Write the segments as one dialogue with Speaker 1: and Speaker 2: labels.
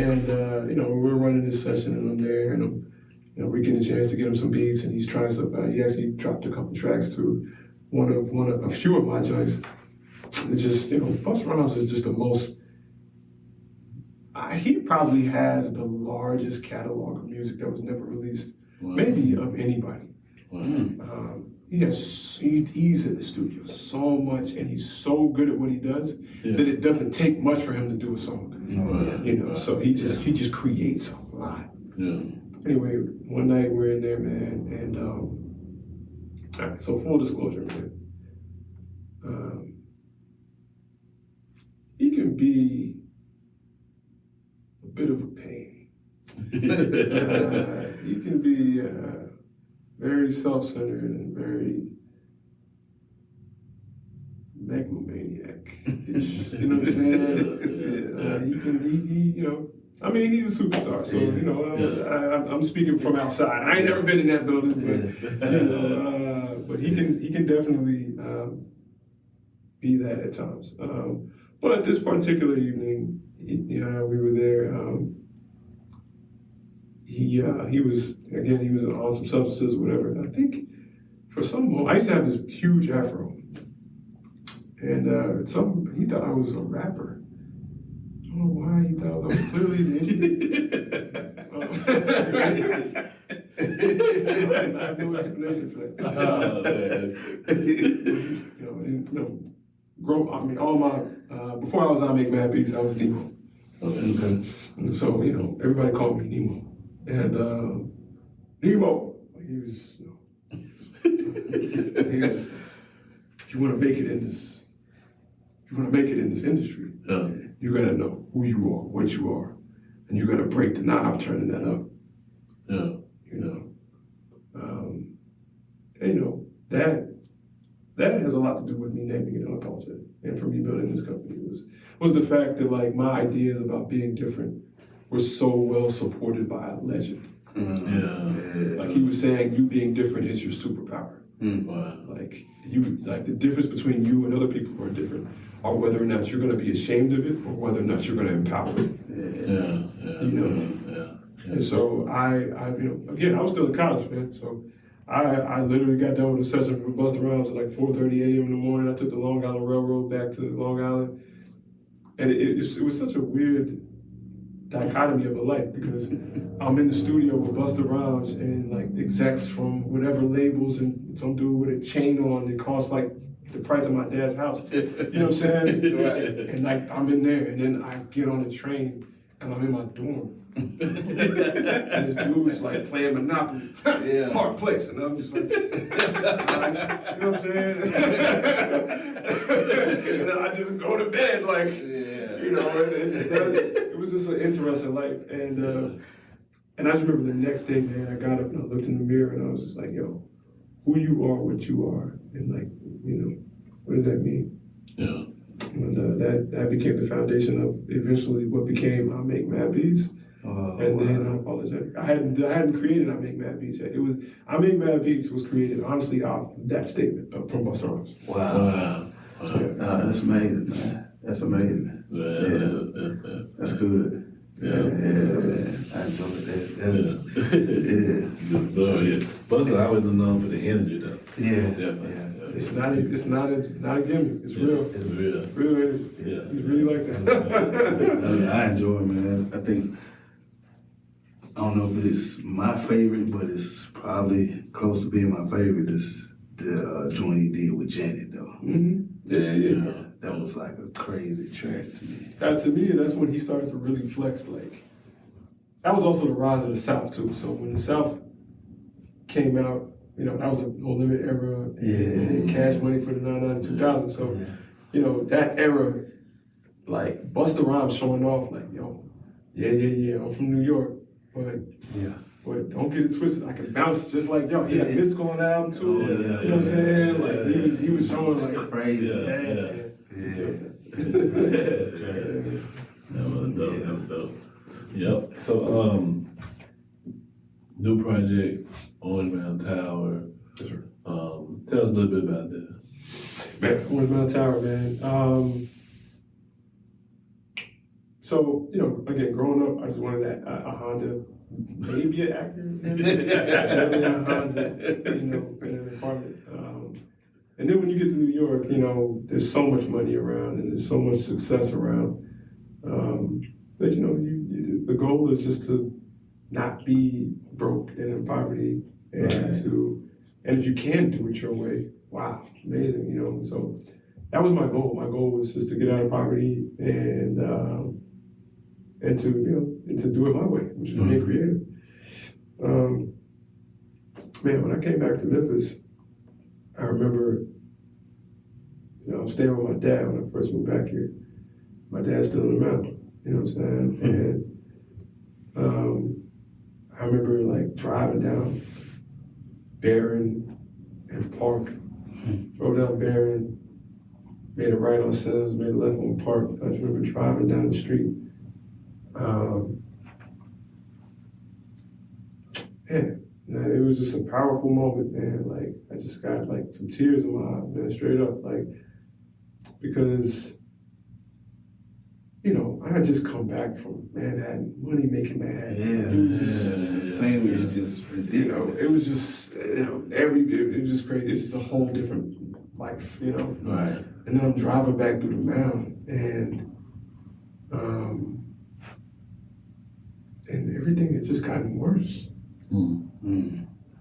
Speaker 1: And we're running this session, and I'm there, and we're getting a chance to get him some beats, and he's trying stuff out. He actually dropped a couple tracks to a few of my joints. It's just, Busta Rhymes is just the most. He probably has the largest catalog of music that was never released, maybe of anybody. Wow. He's in the studio so much, and he's so good at what he does that it doesn't take much for him to do a song. So he just creates a lot. Yeah. Anyway, one night we're in there, man, and all right, so full disclosure, man. He can be a bit of a pain. He can be very self-centered and very megalomaniac. You know what I'm saying? He's a superstar, so I'm speaking from outside. I ain't never been in that building, but he can definitely be that at times. But this particular evening, we were there. He was on some substances or whatever, and I think for some moment, I used to have this huge afro, and he thought I was a rapper. I don't know why he thought I was clearly I have no explanation for that. All my before I was IMAKEMADBEATS, I was Nemo. Okay. So everybody called me Nemo. And Nemo, he was, you want to make it in this industry, you got to know who you are, what you are, and you got to break the knob turning that up. That has a lot to do with me naming it Unapologetic, and for me building this company was the fact that my ideas about being different were so well supported by a legend. He was saying, you being different is your superpower. Wow. The difference between you and other people who are different are whether or not you're going to be ashamed of it or whether or not you're going to empower it. And so I was still in college, man. So I literally got done with a session with Busta Rhymes at 4:30 a.m. in the morning. I took the Long Island Railroad back to Long Island, and it was such a weird dichotomy of a life, because I'm in the studio with Busta Rhymes and execs from whatever labels and some dude with a chain on that costs the price of my dad's house. You know what I'm saying? Right. And I'm in there, and then I get on the train and I'm in my dorm. And this dude's playing Monopoly, Park Place, and I'm just you know what I'm saying? And then I just go to bed it was just an interesting life. And I just remember the next day, man, I got up and I looked in the mirror and I was just yo, who you are, what you are, and what does that mean? Yeah. And that became the foundation of eventually what became IMAKEMADBEATS. And then Unapologetic. I hadn't created IMAKEMADBEATS yet. IMAKEMADBEATS was created honestly off that statement from Busta Rhymes. Wow.
Speaker 2: That's amazing, man. That's amazing. That's good. Yeah. I enjoyed that.
Speaker 3: Busta always known for the energy, though.
Speaker 1: It's not a gimmick. It's real. It's real. Real energy. Yeah. He's really like that.
Speaker 2: I enjoy it, man. I don't know if it's my favorite, but it's probably close to being my favorite. This is the joint he did with Janet, though.
Speaker 1: Mm-hmm. Yeah.
Speaker 2: That was a crazy track to me.
Speaker 1: To me, that's when he started to really flex. That was also the rise of the South too. So when the South came out, that was a No Limit era, and Cash Money for the 99 and 2000. So, that era, Busta Rhymes showing off, yo, I'm from New York, but don't get it twisted. I can bounce just like y'all. He had Mystical on the album too. You know what I'm saying? He was showing
Speaker 2: crazy.
Speaker 3: That was dope. Yep. So, new project, Orange Mound Tower.
Speaker 1: Yes, sir.
Speaker 3: Tell us a little bit about that.
Speaker 1: Man, Orange Mound Tower, man. So, you know, again, growing up, I just wanted a Honda, maybe an Acura, definitely a Honda, you know, in an apartment. And then when you get to New York, you know, there's so much money around and there's so much success around that, you know, the goal is just to not be broke and in poverty and and if you can do it your way, wow, amazing, you know. So that was my goal. My goal was just to get out of poverty and to, you know, and to do it my way, which is being creative. Man, when I came back to Memphis, I remember, you know, I was staying with my dad when I first moved back here. My dad's still in the mountain, you know what I'm saying? And I remember like driving down Barron and Park, drove down Barron, made a right on Sims, made a left on Park. I just remember driving down the street. Man, it was just a powerful moment, man. Like, I just got like some tears in my eyes, man, straight up. Like, because, you know, I had just come back from Manhattan, money making Manhattan.
Speaker 2: Yeah, the same is just ridiculous.
Speaker 1: You know, it was just, you know, it was just crazy. It's just a whole different life, you know.
Speaker 2: Right.
Speaker 1: And then I'm driving back through the mound, and everything had just gotten worse.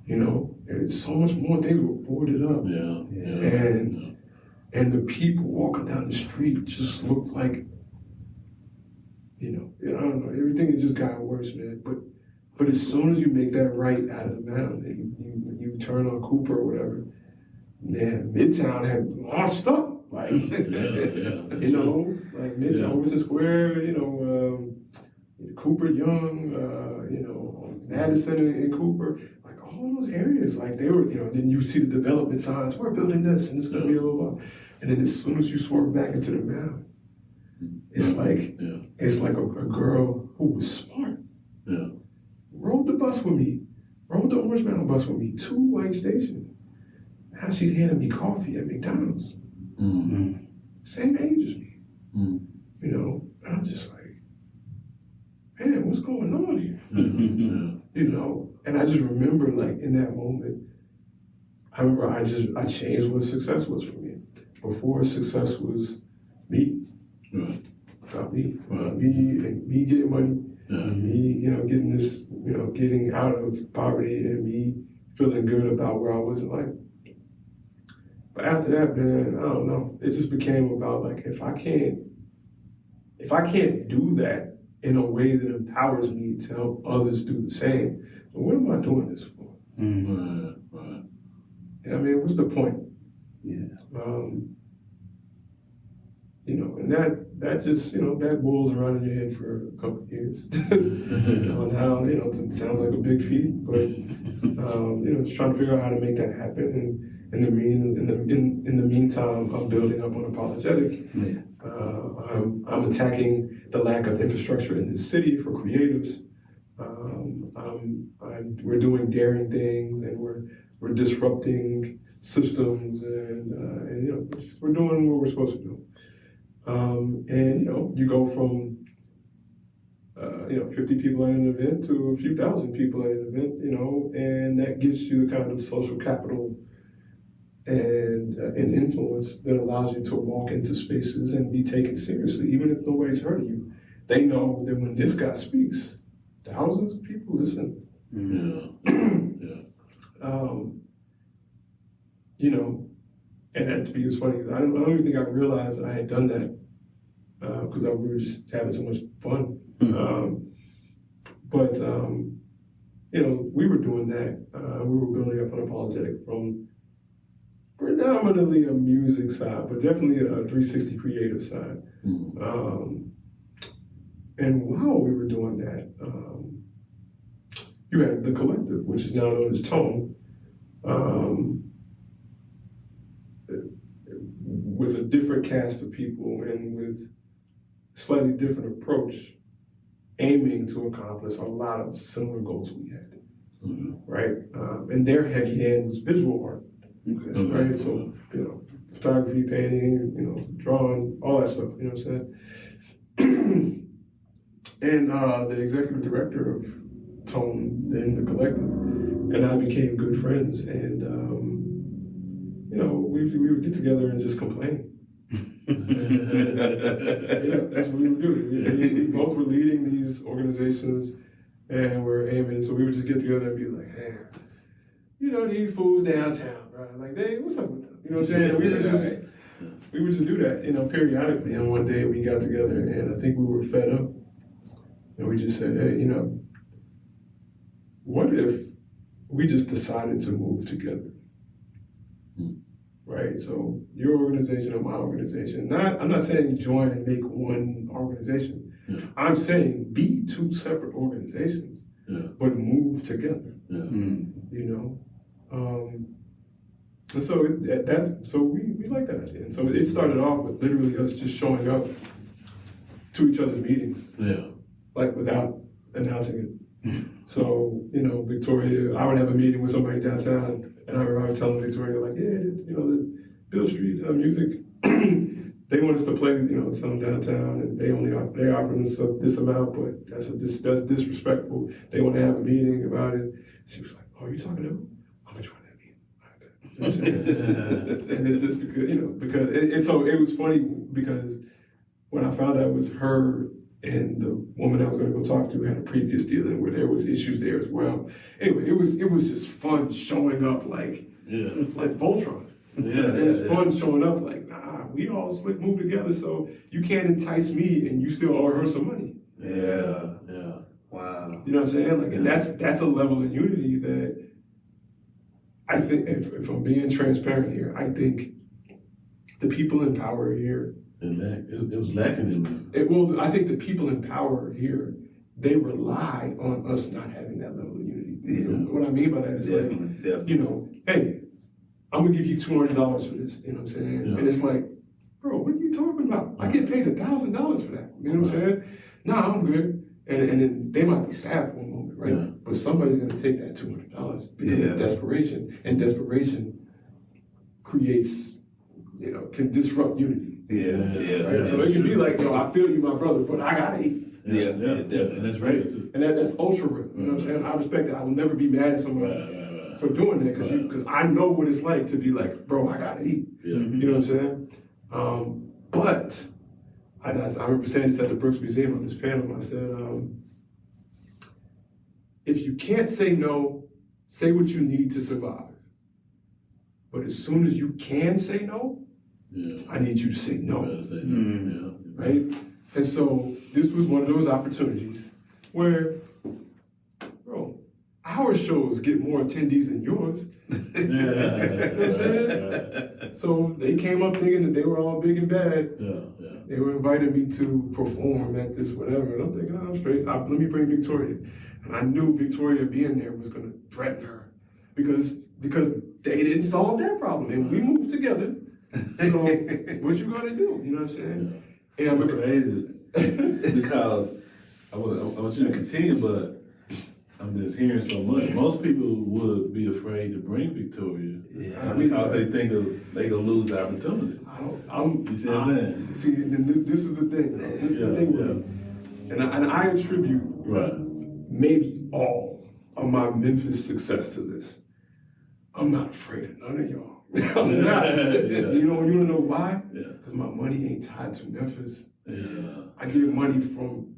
Speaker 1: You know, and so much more things were boarded up. And the people walking down the street just looked like, you know, I don't know, everything had just gotten worse, man. But as soon as you make that right out of the mound and you turn on Cooper or whatever, man, Midtown had launched up. Like, you know, like Midtown, Overton Square, you know, Cooper Young, you know, Madison and Cooper, like all those areas, like they were, you know, then you see the development signs, we're building this and it's gonna be blah. And then as soon as you swerve back into the mound, it's like a girl who was smart. Rode the bus with me, rode the Orange Mound bus with me to White Station. Now she's handing me coffee at McDonald's. Same age as me. You know, I'm just like, man, what's going on here? You know, and I just remember like in that moment, I remember I changed what success was for me. Before, success was me. About me. Me getting money, me, you know, getting this, you know, getting out of poverty and me feeling good about where I was in life. But after that, man, I don't know. It just became about like, if I can't do that in a way that empowers me to help others do the same, then what am I doing this for? I mean, what's the point? You know, and that just, you know, that boils around in your head for a couple of years on how, you know, it sounds like a big feat, but you know, just trying to figure out how to make that happen. And in the meantime, I'm building up Unapologetic. I'm attacking the lack of infrastructure in this city for creatives. We're doing daring things, and we're disrupting systems, and you know, we're doing what we're supposed to do. And you know, you go from 50 people at an event to a few thousand people at an event, you know, and that gives you the kind of social capital and influence that allows you to walk into spaces and be taken seriously, even if nobody's heard of you. They know that when this guy speaks, thousands of people listen. You know, and that to me was funny. I don't even think I realized that I had done that because we were just having so much fun. But you know, we were doing that. We were building up Unapologetic from predominantly a music side, but definitely a 360 creative side. And while we were doing that, you had The Collective, which is now known as Tone, with a different cast of people and with slightly different approach, aiming to accomplish a lot of similar goals we had, right? And their heavy hand was visual art. Right, so, you know, photography, painting, you know, drawing, all that stuff, you know what I'm saying? And the executive director of Tone, then the collective, and I became good friends. And, you know, we would get together and just complain. Yeah, that's what we would do. We both were leading these organizations and we're aiming. So we would just get together and be like, hey, you know, these fools downtown, right? Like, hey, what's up with them? You know what I'm saying? And we would just do that, you know, periodically. And one day we got together and I think we were fed up. And we just said, hey, you know, what if we just decided to move together? Right? So your organization and my organization, I'm not saying join and make one organization.
Speaker 3: Yeah.
Speaker 1: I'm saying be two separate organizations, but move together.
Speaker 3: Yeah.
Speaker 1: You know? And so we like that idea. And so it started off with literally us just showing up to each other's meetings.
Speaker 3: Yeah.
Speaker 1: Like without announcing it. So, you know, Victoria, I would have a meeting with somebody downtown, and I remember telling Victoria, like, yeah, you know, the Bill Street music, they want us to play, you know, some downtown, and they offer us this amount, but that's disrespectful. They want to have a meeting about it. She was like, oh, you talking to them? I'm gonna join that meeting. And it's just because, you know, because so it was funny because when I found out it was her and the woman I was going to go talk to had a previous dealing where there was issues there as well. Anyway, it was just fun showing up like Voltron. It was fun showing up like, nah, we all move together, so you can't entice me and you still owe her some money.
Speaker 3: Yeah.
Speaker 1: Wow. You know what I'm saying? Like, and that's a level of unity that I think, if I'm being transparent here, I think the people in power here.
Speaker 3: It was lacking in them.
Speaker 1: I think the people in power here, they rely on us not having that level of unity. You know, what I mean by that is you know, hey, I'm gonna give you $200 for this. You know what I'm saying? Yeah. And it's like, bro, what are you talking about? I get paid $1,000 for that. You know what I'm saying? Nah, I'm good. And then they might be sad for a moment, right? Yeah. But somebody's gonna take that $200 because of desperation, and desperation creates, you know, can disrupt unity. Right? So it can be like, yo, I feel you, my brother, but I gotta eat.
Speaker 3: Yeah, definitely. And that's real too.
Speaker 1: And that's ultra real. You know what I'm saying? I respect it. I will never be mad at somebody for doing that because I know what it's like to be like, bro, I gotta eat. Yeah. You know what I'm saying? But I remember saying this at the Brooks Museum on this panel. I said, if you can't say no, say what you need to survive. But as soon as you can say no, I need you to say no. Right? And so this was one of those opportunities where, bro, our shows get more attendees than yours. You know what I'm saying? So they came up thinking that they were all big and bad. They were inviting me to perform at this whatever. And I'm thinking, I'm straight. Let me bring Victoria. And I knew Victoria being there was going to threaten her because they didn't solve that problem. And we moved together. So what you gonna do? You know what I'm saying?
Speaker 3: Yeah. And it's crazy because I want you to continue, but I'm just hearing so much. Most people would be afraid to bring Victoria because they think they gonna lose the opportunity. You see what I'm saying?
Speaker 1: See, and this is the thing. This is the thing with me. And I attribute maybe all of my Memphis success to this. I'm not afraid of none of y'all. I'm not. You know, you wanna know why? Because my money ain't tied to Memphis. I get money from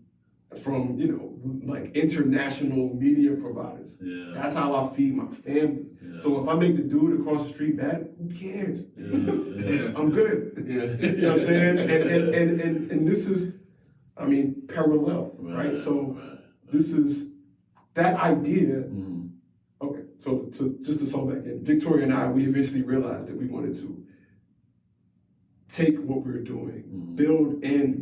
Speaker 1: you know, like international media providers. That's how I feed my family. So if I make the dude across the street mad, who cares? I'm good. You know what I'm saying? And this is, I mean, parallel, right? So this is that idea. Okay, so just to sum back in, Victoria and I, we eventually realized that we wanted to take what we were doing, build and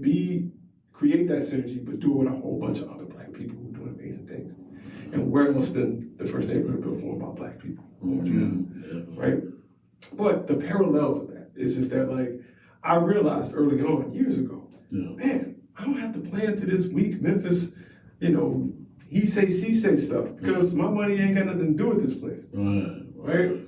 Speaker 1: create that synergy, but do it with a whole bunch of other Black people who are doing amazing things. And where else than the first neighborhood built for by Black people, Orange Mound, right? But the parallel to that is just that, like, I realized early on, years ago, man, I don't have to play into this weak Memphis, you know, he say, she say stuff because my money ain't got nothing to do with this place, right?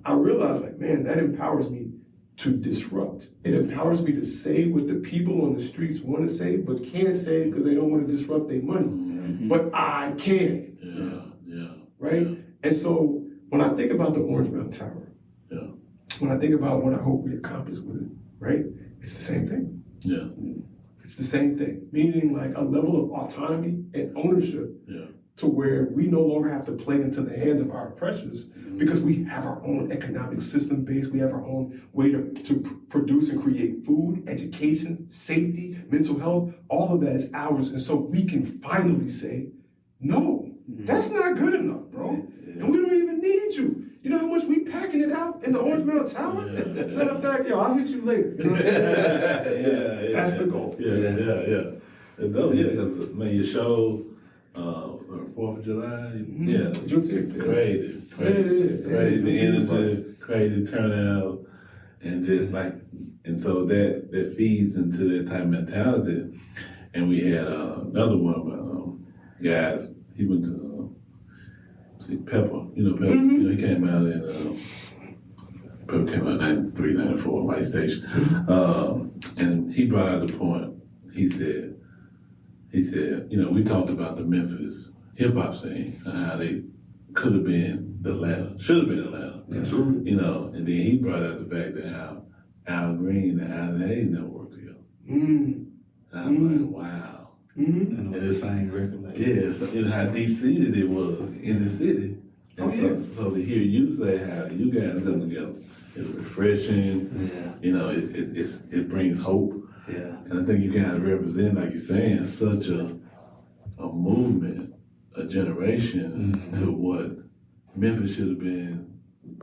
Speaker 1: I realized, like, man, that empowers me to disrupt. It empowers me to say what the people on the streets want to say, but can't say because they don't want to disrupt their money. But I can. Right? And so when I think about the Orange Mound Tower, when I think about what I hope we accomplish with it, right? It's the same thing. It's the same thing. Meaning like a level of autonomy and ownership to where we no longer have to play into the hands of our oppressors because we have our own economic system base. We have our own way to produce and create food, education, safety, mental health. All of that is ours. And so we can finally say, no, that's not good enough, bro. And we don't even need you. You know how much we packing it out in the Orange Mound Tower? Matter of fact, yo, I'll hit you later. You know what I'm saying? That's the goal.
Speaker 3: Because man, your show, 4th of July, crazy energy, crazy turnout, and just like, and so that feeds into that type of mentality. And we had another one of my guys. He went to Pepper. You know Pepper. You know, he came out in Pepper came out in 93, 94, White Station, and he brought out the point. He said, you know, we talked about the Memphis hip hop scene and how they could have been Atlanta, should have been Atlanta. You know, and then he brought out the fact that how Al Green and Isaac Hayes never worked together. And I was like, wow.
Speaker 2: And on the same record label.
Speaker 3: Yeah, so you know how deep seated it was in the city. And so to hear you say how you guys come together is refreshing. You know, it brings hope. And I think you guys represent, like you're saying, such a movement, a generation to what Memphis should have been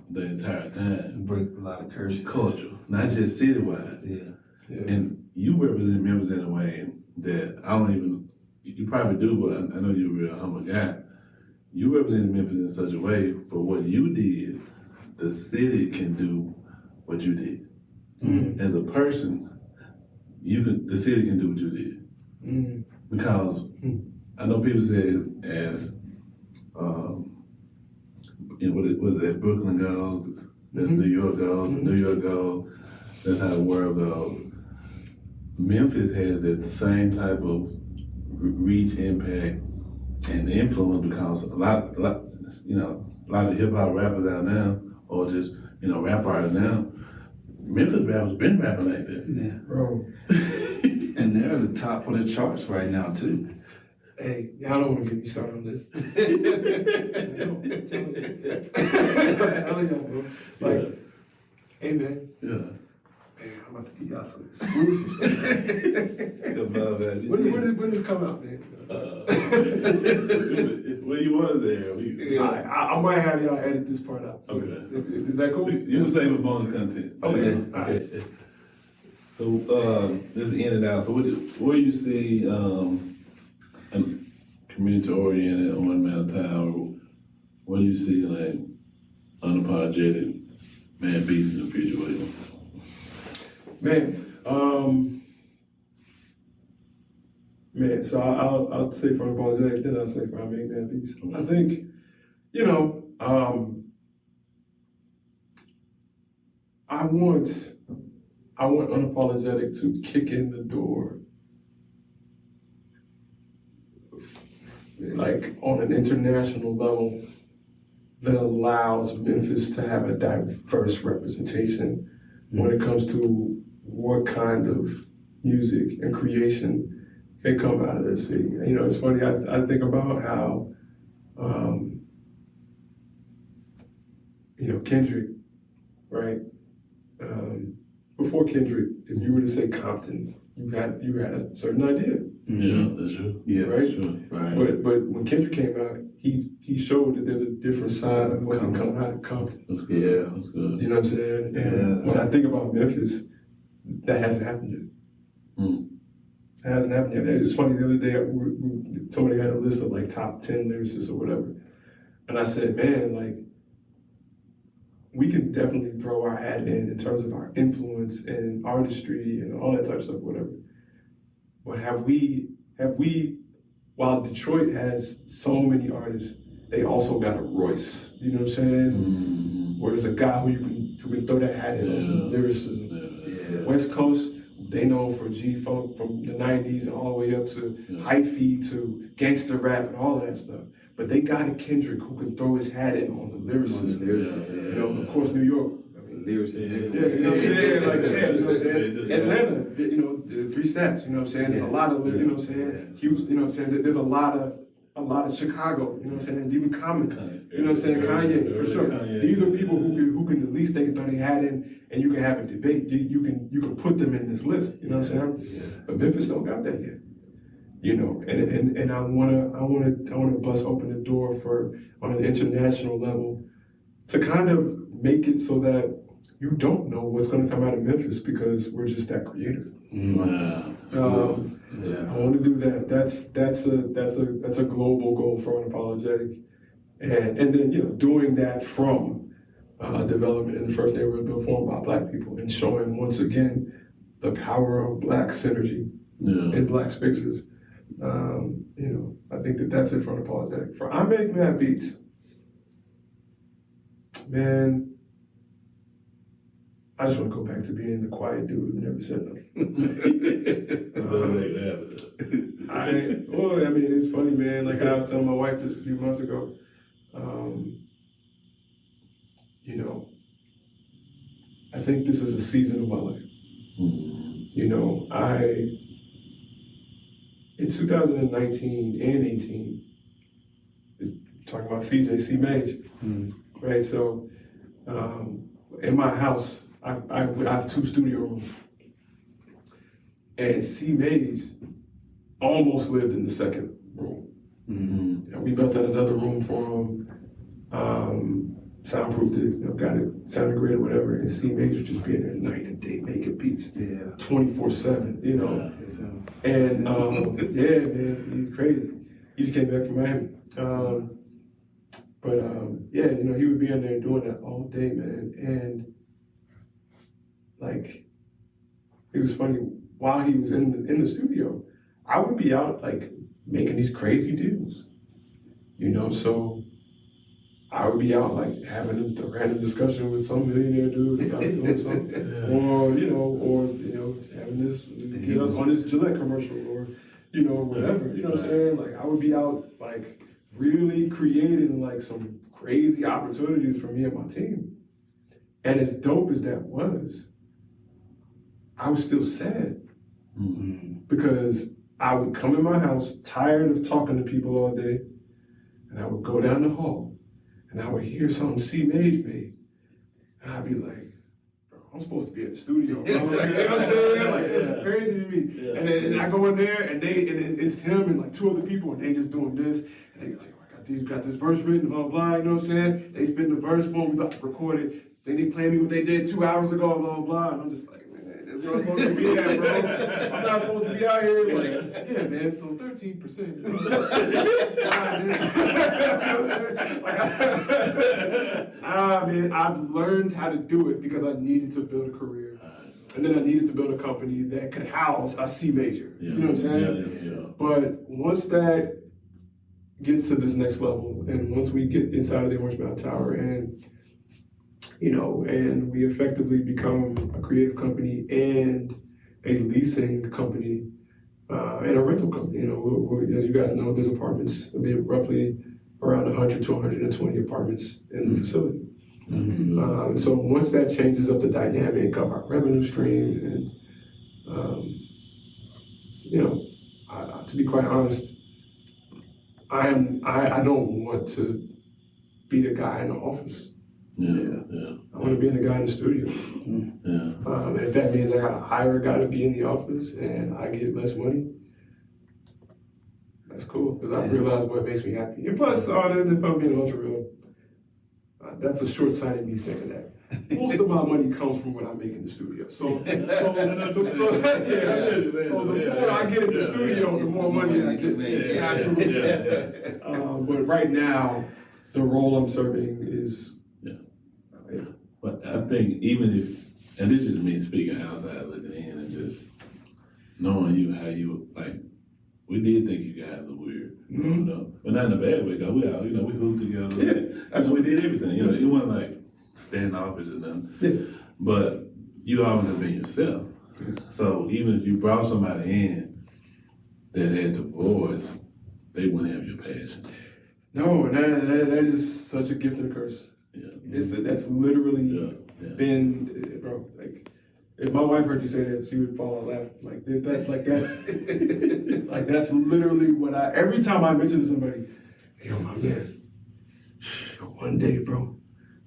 Speaker 3: the entire time.
Speaker 2: Break a lot of curses.
Speaker 3: Culture, not just citywide. And you represent Memphis in a way that I don't even, you probably do, but I know you're a real humble guy. You represent Memphis in such a way for what you did, the city can do what you did. As a person, the city can do what you did. Because I know people say as you know, what is it, Brooklyn goes, that's New York goes, New York goes, that's how the world goes. Memphis has that same type of reach, impact, and influence because a lot of hip hop rappers out now, or just, you know, rap artists now, Memphis rappers been rapping like that.
Speaker 1: Bro.
Speaker 2: And they're at the top of the charts right now too.
Speaker 1: Hey, y'all don't want to get me started on this. I'm telling y'all, bro. Like, hey, man. Man, I'm about to give y'all some exclusive stuff. When does come out, man?
Speaker 3: What do you want there?
Speaker 1: I might have y'all edit this part out.
Speaker 3: Okay.
Speaker 1: Is that cool?
Speaker 3: You save a bonus content.
Speaker 1: Okay. All right.
Speaker 3: So this is in and out. So where do you see a community-oriented Orange Mound Tower? What do you see like unapologetic Mad Beats in the future? What do you
Speaker 1: Man, so I'll say for unapologetic, then I'll say for I make Mad Beats. I think, you know, I want unapologetic to kick in the door like on an international level that allows Memphis to have a diverse representation when it comes to what kind of music and creation can come out of this city. You know, it's funny, I think about how, you know, Kendrick, right? Before Kendrick, if you were to say Compton, you had a certain idea.
Speaker 3: Yeah, that's true.
Speaker 1: Yeah, right.
Speaker 3: Sure.
Speaker 1: Right. But when Kendrick came out, he showed that there's a different side of what can come out of Compton.
Speaker 3: That's good. Yeah, that's good.
Speaker 1: You know what I'm saying? And when I think about Memphis, that hasn't happened yet. It hasn't happened yet. It's funny, the other day, somebody had a list of like top 10 lyricists or whatever. And I said, man, like, we can definitely throw our hat in terms of our influence and artistry and all that type of stuff, whatever. But have we, while Detroit has so many artists, they also got a Royce, you know what I'm saying? Where there's a guy who you can throw that hat in on some lyricism. West Coast, they know for G-Funk from the 90s and all the way up to hyphy to gangster rap and all of that stuff. But they got a Kendrick who can throw his hat in on the lyricism. You know, of course, New York.
Speaker 4: Lyricism.
Speaker 1: Yeah, you know what I'm saying? Like, you know what I'm saying? Atlanta, you know, the 3 stats, you know what I'm saying? There's a lot of, you know what I'm saying? Houston, you know what I'm saying? There's a lot of Chicago, you know what I'm saying? And even Common, you know what I'm saying? Kanye, for sure. These are people who can at least they can throw their hat in and you can have a debate. You can put them in this list, you know what I'm saying? But Memphis don't got that yet. You know, and I wanna bust open the door for on an international level to kind of make it so that you don't know what's going to come out of Memphis because we're just that creative.
Speaker 3: Wow.
Speaker 1: I want to do that. That's a global goal for Unapologetic, and then you know doing that from development in the first neighborhood built formed by Black people and showing once again the power of Black synergy in Black spaces. You know, I think that's it for Unapologetic. For IMAKEMADBEATS, man. I just want to go back to being the quiet dude who never said nothing. I mean, it's funny, man. Like I was telling my wife this a few months ago. You know, I think this is a season of my life. You know, in 2019 and 18, talking about C Mage, right? So, in my house, I have 2 studio rooms. And C Mage almost lived in the second room. And we built out another room for him, soundproofed it, you know, got it, sounded great or whatever. And C Mage was just being there night and day making beats, 24/7, you know. And yeah, man, he's crazy. He just came back from Miami. But yeah, you know, he would be in there doing that all day, man. And like, it was funny, while he was in the studio, I would be out like making these crazy deals, you know, so I would be out like having a random discussion with some millionaire dude about doing something, or having this, get us on this Gillette commercial, or, you know, whatever, you know what I'm saying? Like, I would be out like really creating like some crazy opportunities for me and my team. And as dope as that was, I was still sad because I would come in my house tired of talking to people all day, and I would go down the hall and I would hear something C Mage made, and I'd be like, bro, I'm supposed to be in the studio, bro. Like, you know what I'm saying? Like, this is crazy to me. And then I go in there and it's him and like 2 other people, and they just doing this, and they like, got this verse written, blah, blah, you know what I'm saying? They spin the verse for me, we about to record it. Then they play me what they did 2 hours ago, blah, blah, and I'm just like, man, that's where I'm supposed to be at, bro. I'm not supposed to be out here. Like, yeah, man, so 13%. You know? Man, I've learned how to do it because I needed to build a career. And then I needed to build a company that could house a C major. You know what I'm saying? But once that gets to this next level, and once we get inside of the Orange Mound Tower, and you know, and we effectively become a creative company and a leasing company and a rental company. You know, we're, as you guys know, there's apartments. There'll be roughly around 100 to 120 apartments in the facility. So once that changes up the dynamic of our revenue stream, and you know, to be quite honest, I don't want to be the guy in the office. I want to be the guy in the studio. If that means I gotta hire a guy to be in the office and I get less money, that's cool, because I realize what makes me happy. And plus, if I'm being ultra real, that's a short-sighted me saying that. Most of my money comes from what I make in the studio. So the more I get in the studio, the more money I get. Absolutely. But right now, the role I'm serving is.
Speaker 3: But I think even if, and this is me speaking outside looking in and just knowing you, how you, like, we did think you guys are weird, you know, but not in a bad way, because we all, you know, we hooped together. That's what we did everything, you know, it wasn't like standoffish or nothing. But you always have been yourself. So even if you brought somebody in that had the voice, they wouldn't have your passion.
Speaker 1: No, and that is such a gift and a curse.
Speaker 3: Yeah.
Speaker 1: That's literally
Speaker 3: Yeah.
Speaker 1: been, bro, like, if my wife heard you say that, she would fall out laughing. Like that's literally what every time I mention to somebody, hey, yo, my man, one day, bro,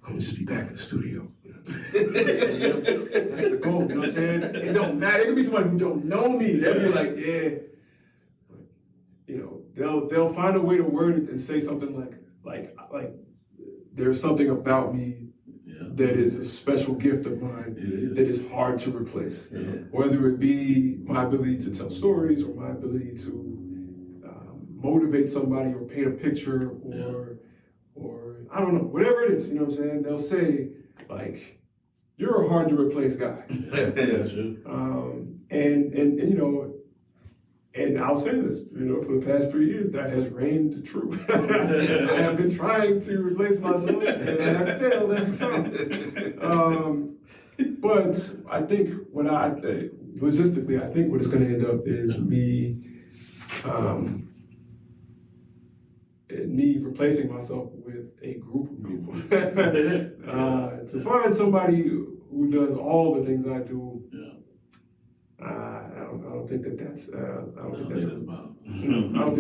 Speaker 1: I'm gonna just be back in the studio. That's the goal, you know what I'm saying? It don't matter. It could be somebody who don't know me. They'll be like, yeah. But, you know, they'll find a way to word it and say something like there's something about me that is a special gift of mine that is hard to replace.
Speaker 2: Yeah.
Speaker 1: Whether it be my ability to tell stories or my ability to motivate somebody or paint a picture or I don't know, whatever it is, you know what I'm saying? They'll say, like, you're a hard to replace guy.
Speaker 3: That's true.
Speaker 1: And you know, and I'll say this, you know, for the past 3 years, that has reigned true. I have been trying to replace myself, and I have failed every time. But I think logistically, I think what it's going to end up is me replacing myself with a group of people. To find somebody who does all the things I do. I don't think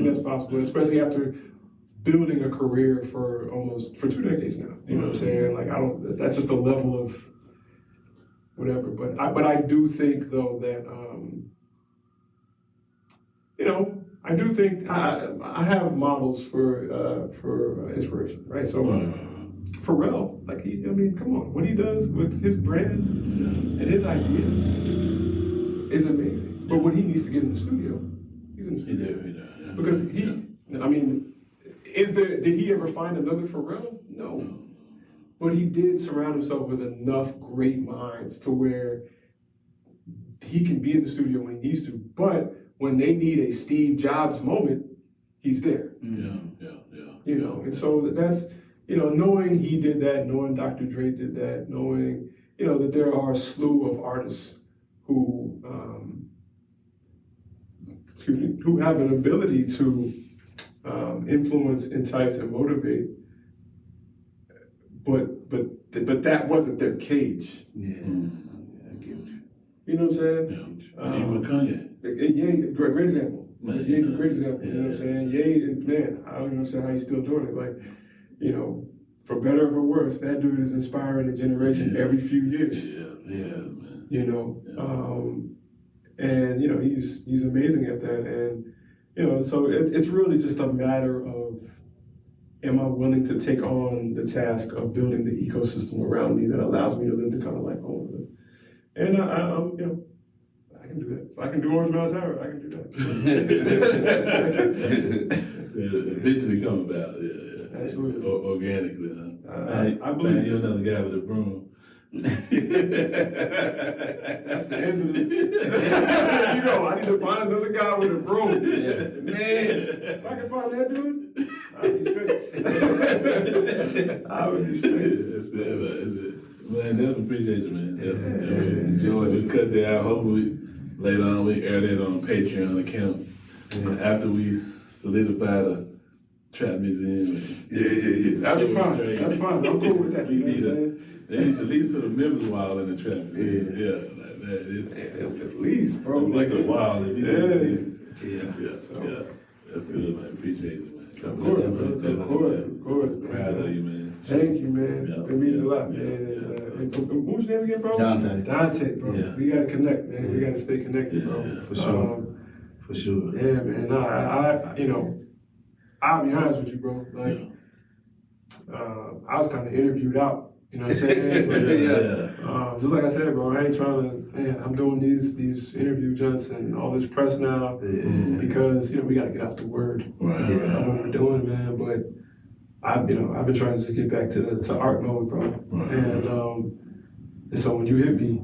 Speaker 1: that's possible, especially after building a career for 2 decades now. You know what I'm saying? Like that's just a level of whatever. But I do think though that you know, I do think I have models for inspiration, right? So Pharrell, like come on, what he does with his brand and his ideas is amazing. But when he needs to get in the studio, he's in the studio. Because did he ever find another Pharrell? No. But he did surround himself with enough great minds to where he can be in the studio when he needs to. But when they need a Steve Jobs moment, he's there. You know, and so that's, you know, knowing he did that, knowing Dr. Dre did that, knowing, you know, that there are a slew of artists who have an ability to influence, entice, and motivate, but that wasn't their cage.
Speaker 2: Yeah. I get you.
Speaker 1: You know what I'm saying?
Speaker 3: Even Kanye.
Speaker 1: Ye, great example. Ye's a great example. You know what I'm saying? Ye, man, I don't even understand how he's still doing it. Like, you know, for better or for worse, that dude is inspiring a generation every few years.
Speaker 3: Man.
Speaker 1: You know, and you know he's amazing at that, and you know, so it's really just a matter of, am I willing to take on the task of building the ecosystem around me that allows me to live the kind of life I want to live, and you know, I can do that. If I can do Orange Mound Tower, I can do that.
Speaker 3: Eventually come about,
Speaker 1: Absolutely.
Speaker 3: Organically, huh?
Speaker 1: I believe
Speaker 3: you're another guy with a broom.
Speaker 1: That's the end of it. You know, I need to find another guy with a broom. Man, if I can find that dude, I'll be straight. I would be straight.
Speaker 3: Man, definitely appreciate you, man. Definitely.
Speaker 2: Enjoy it.
Speaker 3: We cut that out. Hopefully, later on, we air that on Patreon account. After we solidify the Trap Museum.
Speaker 1: That'd be fine. That's fine. I'm cool with that.
Speaker 3: We need they need to at least put a Memphis wall in the Trap Museum. Like that.
Speaker 1: At least, bro.
Speaker 3: Like a wall.
Speaker 1: So,
Speaker 3: That's good, man. Appreciate it, man.
Speaker 1: Of course.
Speaker 3: Proud of you, man.
Speaker 1: Thank you, man. It means a lot, man. And what's your name again, bro?
Speaker 2: Dontè,
Speaker 1: bro.
Speaker 2: Yeah.
Speaker 1: We gotta connect, man. We gotta stay connected, bro.
Speaker 2: For sure. For sure.
Speaker 1: Yeah, man. I you know, I'll be honest with you, bro. Like, I was kind of interviewed out. You know what I'm saying? Just like I said, bro, I ain't trying to, man, I'm doing these interview junts and all this press now because, you know, we got to get out the word. What we're doing, man. But I've been trying to just get back to art mode, bro. And so when you hit me,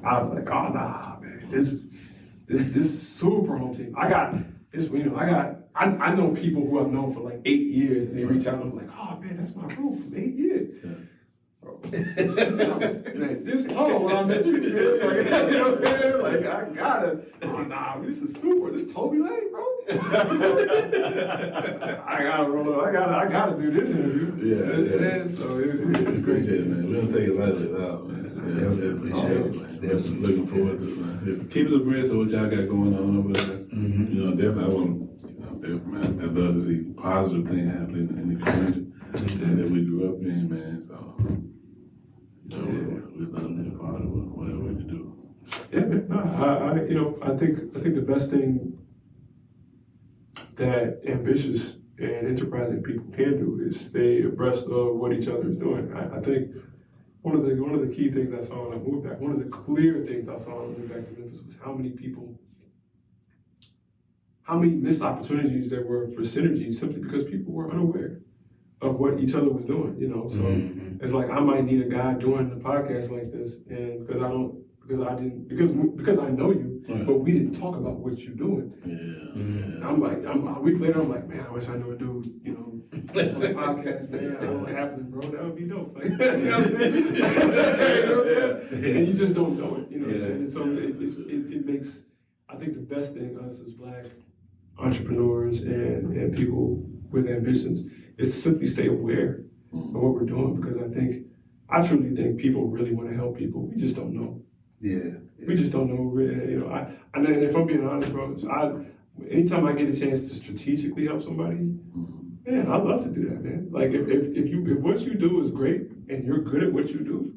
Speaker 1: I was like, oh, nah, man, this is super home team. I know people who I've known for like 8 years and they reach out and I'm like, oh, man, that's my bro from 8 years. bro. I was like, this tall when I met you, man. Like, you know what I'm saying? Like, I gotta, oh, nah, this is super. This is Toby Lane, bro. I gotta roll up. I gotta do this interview.
Speaker 3: Yeah,
Speaker 1: You know what I'm saying? So it's great.
Speaker 3: Appreciate it, man. We don't take it lightly out, man. Yeah, appreciate it, man. Definitely looking forward to it, man. Keep us abreast of what y'all got going on over there.
Speaker 2: Mm-hmm.
Speaker 3: You know, definitely, I want to, man, I'd love to see positive things happening in the community that we grew up in, man. So, we'd love to be a part of whatever we can do.
Speaker 1: Yeah, man. No, I think the best thing that ambitious and enterprising people can do is stay abreast of what each other is doing. I think one of the key things I saw when I moved back, one of the clear things I saw when I moved back to Memphis was how many missed opportunities there were for synergy simply because people were unaware of what each other was doing, you know. So it's like I might need a guy doing a podcast like this, and because I know you, but we didn't talk about what you're doing.
Speaker 3: Yeah.
Speaker 1: I'm like, a week later, I'm like, man, I wish I knew a dude, you know, on the podcast, man. I don't know what happened, bro. That would be dope. Like, you know what I'm saying? You know what I'm saying? And you just don't know it, you know what I'm saying? And so it makes, I think the best thing us as Black entrepreneurs and people with ambitions is to simply stay aware of what we're doing, because I truly think people really want to help people. We just don't know.
Speaker 2: Yeah.
Speaker 1: We just don't know. You know, and if I'm being honest, bro, anytime I get a chance to strategically help somebody, man, I love to do that, man. Like if what you do is great and you're good at what you do,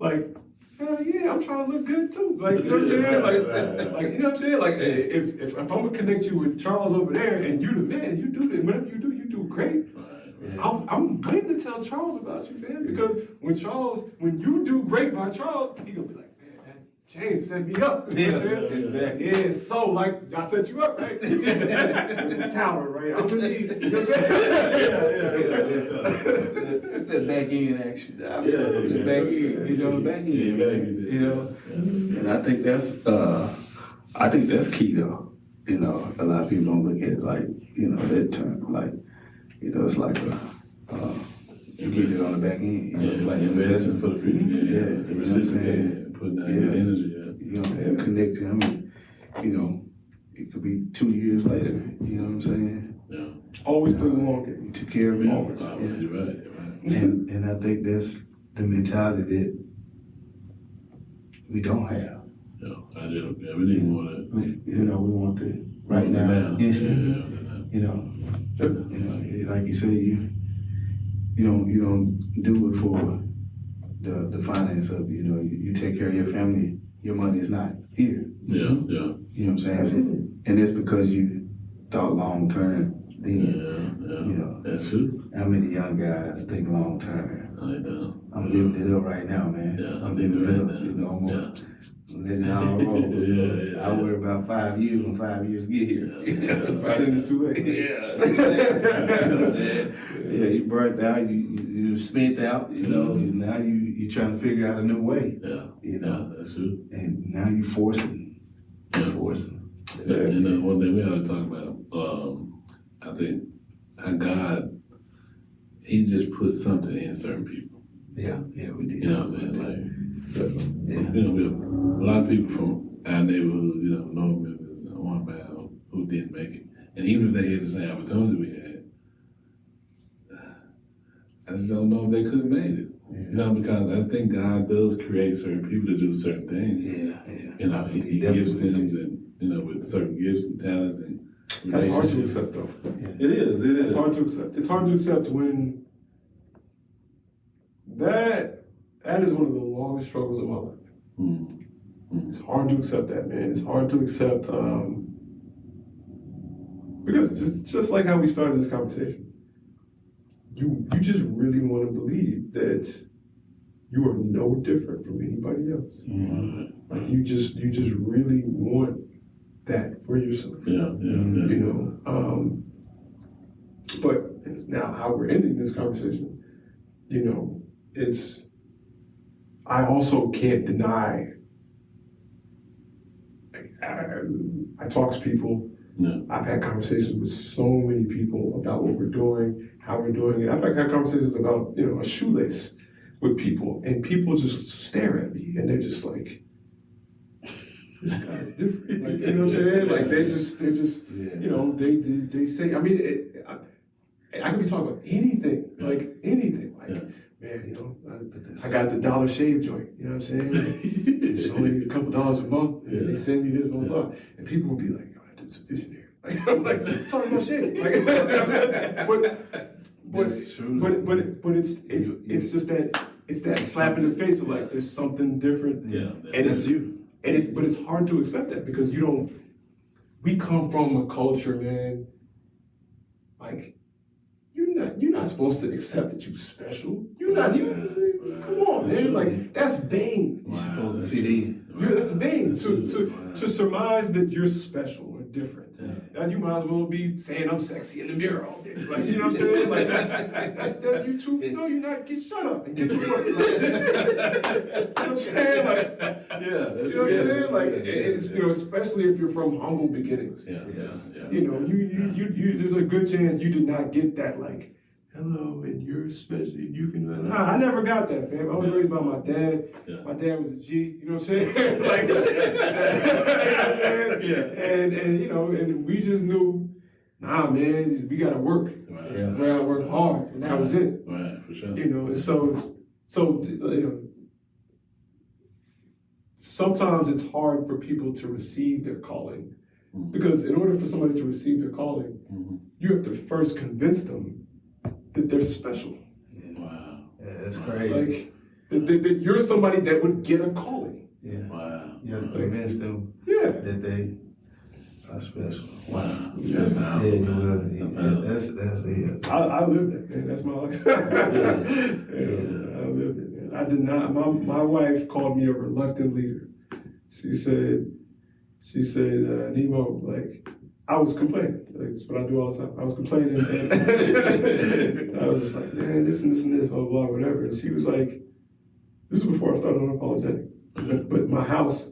Speaker 1: like, hell yeah, I'm trying to look good too. Like, you know what I'm saying? Like you know what I'm saying? Like if I'm gonna connect you with Charles over there and you the man, you do whatever you do great. I'm waiting to tell Charles about you, fam, because when you do great by Charles, he gonna be like, man, James set me up. You know what I'm saying?
Speaker 2: Exactly.
Speaker 1: Yeah, so like I set you up, right? With the tower, right? I'm gonna need. You know what I'm saying?
Speaker 2: It's that back end action.
Speaker 1: Absolutely.
Speaker 2: The back end, you know, the back end. You know, and I think that's key though. You know, a lot of people don't look at it like, you know, that term, like, you know, it's like you get it on the back end. You know, it's like
Speaker 3: investing for the future.
Speaker 2: Yeah,
Speaker 3: the reciprocating, putting out your energy.
Speaker 2: You know, and connect to him. And, you know, it could be 2 years later. You know what I'm saying?
Speaker 3: Yeah.
Speaker 1: Always play the long game.
Speaker 2: You took care of me.
Speaker 1: Always.
Speaker 3: You're right.
Speaker 2: And I think that's the mentality that we don't have.
Speaker 3: Yeah, I do. Yeah, we need more of that.
Speaker 2: You know, we want the right now, instant.
Speaker 3: Yeah.
Speaker 2: You know, like you say, you don't do it for the finance of it. You know, you take care of your family. Your money is not here.
Speaker 3: Yeah.
Speaker 2: You know what I'm saying?
Speaker 1: Absolutely.
Speaker 2: And it's because you thought long term. Then,
Speaker 3: Yeah.
Speaker 2: you know,
Speaker 3: That's true.
Speaker 2: how many young guys think long term?
Speaker 3: I know.
Speaker 2: I'm living it up right now, man.
Speaker 3: Yeah,
Speaker 2: I'm living it up.
Speaker 3: now.
Speaker 2: You know, I'm letting it all roll.
Speaker 3: Yeah.
Speaker 2: I worry about 5 years when 5 years get here.
Speaker 1: By then it's too late.
Speaker 2: Yeah, you burnt out, you spent out, you know, and now you trying to figure out a new way.
Speaker 3: Yeah.
Speaker 2: You know?
Speaker 3: Yeah, that's true.
Speaker 2: And now you forcing.
Speaker 3: Yeah.
Speaker 2: Yeah.
Speaker 3: And one thing we always talk about, I think how God, He just put something in certain people.
Speaker 2: Yeah, we did.
Speaker 3: You know what I'm saying? Like,
Speaker 2: Yeah.
Speaker 3: you know, we have a lot of people from our neighborhood, you know, North Memphis, Orange Mound, who didn't make it. And even if they had the same opportunity we had, I just don't know if they could have made it.
Speaker 2: Yeah.
Speaker 3: You know, because I think God does create certain people to do certain things.
Speaker 2: Yeah.
Speaker 3: You know, he gives them, and, you know, with certain gifts and talents and
Speaker 1: That's hard to
Speaker 3: relationships.
Speaker 1: accept, though.
Speaker 3: It is.
Speaker 1: It's hard to accept. It's hard to accept when that is one of the longest struggles of my life. It's hard to accept that, man. It's hard to accept because just like how we started this conversation, you just really want to believe that you are no different from anybody else. Like you just really want that for yourself. You know. But now how we're ending this conversation, you know, I also can't deny. I talk to people.
Speaker 3: Yeah.
Speaker 1: I've had conversations with so many people about what we're doing, how we're doing it. I've had conversations about, you know, a shoelace with people, and people just stare at me, and they're just like, this guy's different. Like, you know what I'm saying? Like, they just, you know, they say, I mean, I could be talking about anything, like anything. Like, man, you know, I got the Dollar Shave joint, you know what I'm saying? It's only a couple dollars a month, and they send me this, blah, blah, blah. And people will be like, yo, that dude's a visionary. Like, I'm like, talking about shit. Like, but it's just that, it's that slap in the face of like, there's something different. And it's you. But it's hard to accept that because we come from a culture, man, like, you're not supposed to accept that you're special. Come on, man, like, that's vain.
Speaker 3: You're supposed to fit in.
Speaker 1: That's vain, to surmise that you're special or different. Now you might as well be saying I'm sexy in the mirror all day. Like, you know what I'm saying? Like, that's you too. No, you're not. Shut up and get to work. Like, you know what I'm saying? Like, you know what I'm saying? Like, it's, you know, especially if you're from humble beginnings. You know, you there's a good chance you did not get that, like, hello, and you're special, you can, nah, I never got that, fam. I was raised by my dad. My dad was a G, you know what I'm saying? Like, you know what I'm saying? And you know, and we just knew, nah, man, we gotta work. We gotta work hard, and that was it.
Speaker 3: Right, for sure.
Speaker 1: You know, and so, you know, sometimes it's hard for people to receive their calling. Because in order for somebody to receive their calling, you have to first convince them that they're special.
Speaker 3: Wow.
Speaker 2: Yeah, that's crazy.
Speaker 1: Like, that you're somebody that would get a calling.
Speaker 2: Yeah.
Speaker 3: Wow.
Speaker 2: You have to convince them that they are special.
Speaker 3: Wow.
Speaker 2: That's powerful. That's it.
Speaker 1: I lived it, man. That's my life. I lived it, man. I did not, my wife called me a reluctant leader. She said, Nemo, like, I was complaining. Like, that's what I do all the time. I was complaining, and I was just like, man, this and this and this, blah, blah, whatever. And she was like, this is before I started Unapologetic. But my house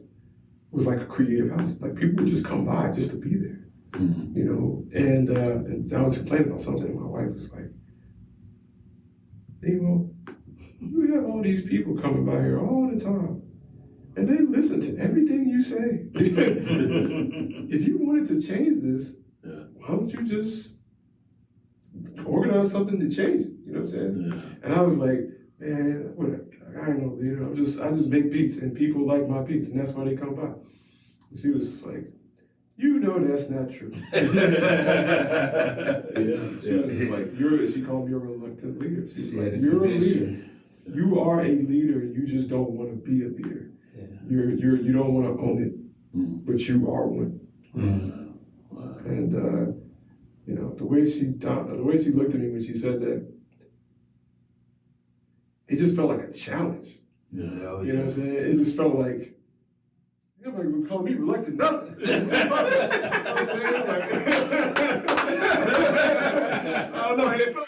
Speaker 1: was like a creative house. Like, people would just come by just to be there, you know? And I was complaining about something, and my wife was like, Nemo, you have all these people coming by here all the time. And they listen to everything you say. If you wanted to change this, why don't you just organize something to change it? You know what I'm saying? And I was like, man, whatever. I ain't no leader. I just make beats, and people like my beats, and that's why they come by. And she was just like, you know that's not true. She was just like, she called me a reluctant leader. She's like, you're a leader. You are a leader. You just don't want to be a leader. You don't want to own it, but you are one. And you know, the way she looked at me when she said that, it just felt like a challenge. You know what I'm saying? It just felt like, nobody would call me reluctant nothing. You know what I'm saying? Like, I don't know. It felt